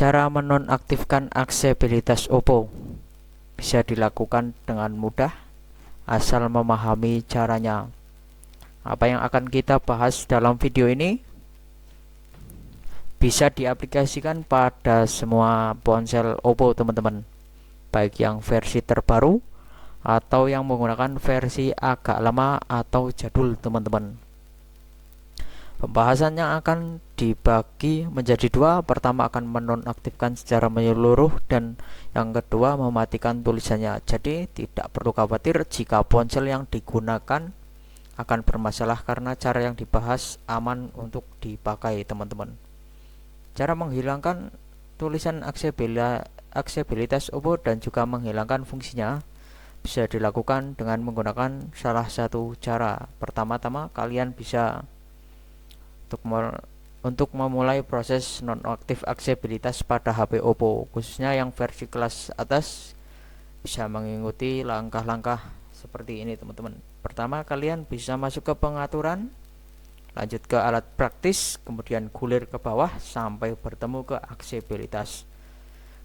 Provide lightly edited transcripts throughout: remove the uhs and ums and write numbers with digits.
Cara menonaktifkan aksesibilitas Oppo bisa dilakukan dengan mudah asal memahami caranya. Apa yang akan kita bahas dalam video ini bisa diaplikasikan pada semua ponsel Oppo teman-teman, baik yang versi terbaru atau yang menggunakan versi agak lama atau jadul teman-teman. Pembahasan yang akan dibagi menjadi dua. Pertama akan menonaktifkan secara menyeluruh dan yang kedua mematikan tulisannya. Jadi tidak perlu khawatir jika ponsel yang digunakan akan bermasalah karena cara yang dibahas aman untuk dipakai teman-teman. Cara menghilangkan tulisan aksesibilitas Oppo dan juga menghilangkan fungsinya bisa dilakukan dengan menggunakan salah satu cara. Pertama-tama kalian bisa untuk memulai proses nonaktif aksesibilitas pada HP Oppo, khususnya yang versi kelas atas, bisa mengikuti langkah-langkah seperti ini teman-teman. Pertama, kalian bisa masuk ke pengaturan, lanjut ke alat praktis, kemudian gulir ke bawah sampai bertemu ke aksesibilitas.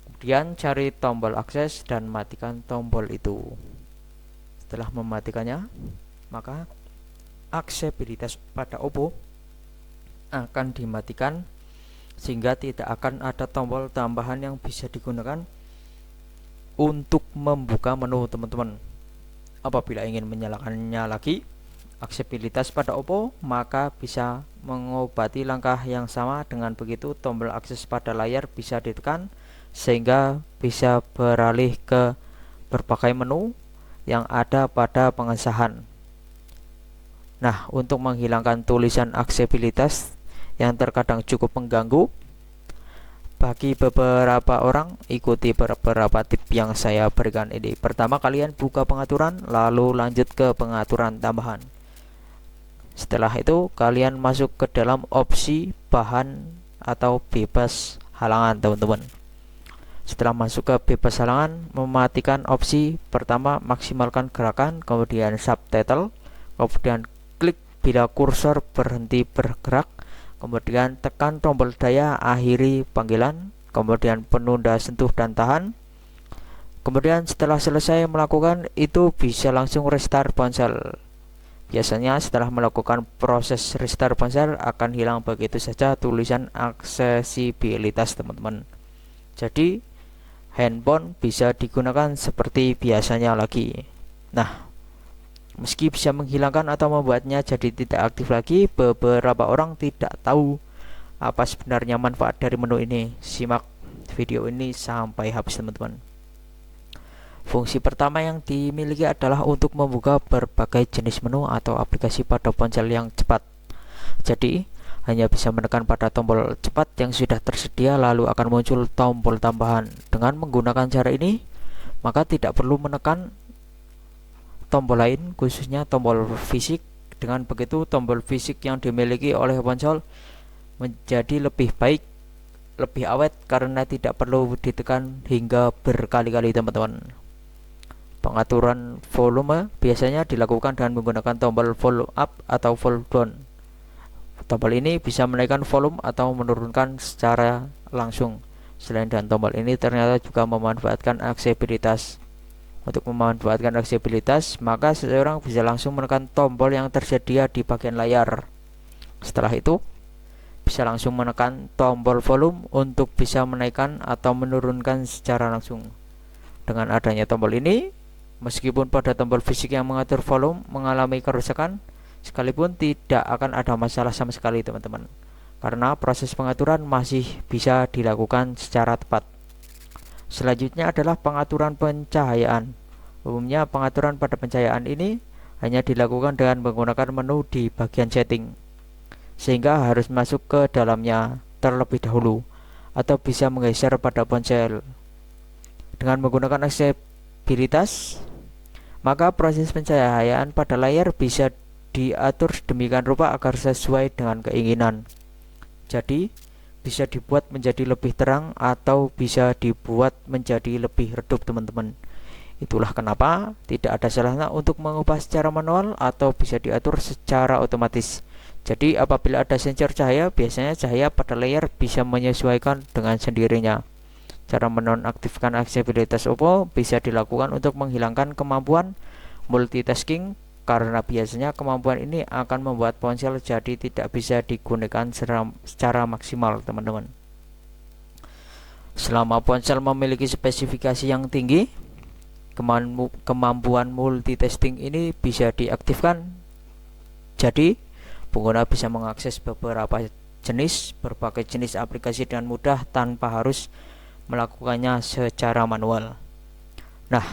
Kemudian cari tombol akses dan matikan tombol itu. Setelah mematikannya, maka aksesibilitas pada Oppo akan dimatikan sehingga tidak akan ada tombol tambahan yang bisa digunakan untuk membuka menu teman-teman. Apabila ingin menyalakannya lagi aksesibilitas pada Oppo, maka bisa mengobati langkah yang sama. Dengan begitu tombol akses pada layar bisa ditekan sehingga bisa beralih ke berbagai menu yang ada pada pengesahan. Nah, untuk menghilangkan tulisan aksesibilitas yang terkadang cukup mengganggu bagi beberapa orang, ikuti beberapa tips yang saya berikan ini. Pertama, kalian buka pengaturan, lalu lanjut ke pengaturan tambahan. Setelah itu kalian masuk ke dalam opsi bahan atau bebas halangan teman-teman. Setelah masuk ke bebas halangan, mematikan opsi pertama maksimalkan gerakan, kemudian subtitle, kemudian klik bila kursor berhenti bergerak, kemudian tekan tombol daya akhiri panggilan, kemudian penunda sentuh dan tahan. Kemudian setelah selesai melakukan itu bisa langsung restart ponsel. Biasanya setelah melakukan proses restart ponsel akan hilang begitu saja tulisan aksesibilitas teman-teman. Jadi handphone bisa digunakan seperti biasanya lagi. Nah, meski bisa menghilangkan atau membuatnya jadi tidak aktif lagi, beberapa orang tidak tahu apa sebenarnya manfaat dari menu ini. Simak video ini sampai habis teman-teman. Fungsi pertama yang dimiliki adalah untuk membuka berbagai jenis menu atau aplikasi pada ponsel yang cepat. Jadi hanya bisa menekan pada tombol cepat yang sudah tersedia, lalu akan muncul tombol tambahan. Dengan menggunakan cara ini, maka tidak perlu menekan tombol lain, khususnya tombol fisik. Dengan begitu tombol fisik yang dimiliki oleh ponsel menjadi lebih baik, lebih awet karena tidak perlu ditekan hingga berkali-kali teman-teman. Pengaturan volume biasanya dilakukan dengan menggunakan tombol volume up atau volume down. Tombol ini bisa menaikkan volume atau menurunkan secara langsung. Selain dari tombol ini ternyata juga memanfaatkan aksesibilitas. Untuk memanfaatkan aksesibilitas, maka seseorang bisa langsung menekan tombol yang tersedia di bagian layar. Setelah itu, bisa langsung menekan tombol volume untuk bisa menaikkan atau menurunkan secara langsung. Dengan adanya tombol ini, meskipun pada tombol fisik yang mengatur volume mengalami kerusakan, sekalipun tidak akan ada masalah sama sekali teman-teman, karena proses pengaturan masih bisa dilakukan secara tepat. Selanjutnya adalah pengaturan pencahayaan. Umumnya pengaturan pada pencahayaan ini hanya dilakukan dengan menggunakan menu di bagian setting, sehingga harus masuk ke dalamnya terlebih dahulu atau bisa menggeser pada ponsel. Dengan menggunakan aksesibilitas, maka proses pencahayaan pada layar bisa diatur sedemikian rupa agar sesuai dengan keinginan. Jadi bisa dibuat menjadi lebih terang atau bisa dibuat menjadi lebih redup teman-teman. Itulah kenapa tidak ada salahnya untuk mengubah secara manual atau bisa diatur secara otomatis. Jadi apabila ada sensor cahaya, biasanya cahaya pada layar bisa menyesuaikan dengan sendirinya. Cara menonaktifkan aksesibilitas Oppo bisa dilakukan untuk menghilangkan kemampuan multitasking, karena biasanya kemampuan ini akan membuat ponsel jadi tidak bisa digunakan secara maksimal, teman-teman. Selama ponsel memiliki spesifikasi yang tinggi, kemampuan multitasking ini bisa diaktifkan. Jadi pengguna bisa mengakses berbagai jenis aplikasi dengan mudah tanpa harus melakukannya secara manual. Nah,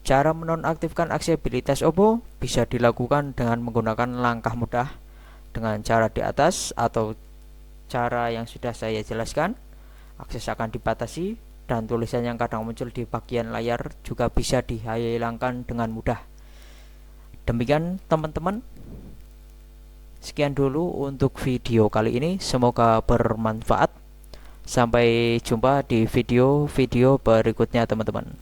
cara menonaktifkan aksesibilitas Oppo bisa dilakukan dengan menggunakan langkah mudah dengan cara di atas atau cara yang sudah saya jelaskan. Akses akan dibatasi dan tulisan yang kadang muncul di bagian layar juga bisa dihilangkan dengan mudah. Demikian teman-teman, sekian dulu untuk video kali ini, semoga bermanfaat. Sampai jumpa di video-video berikutnya teman-teman.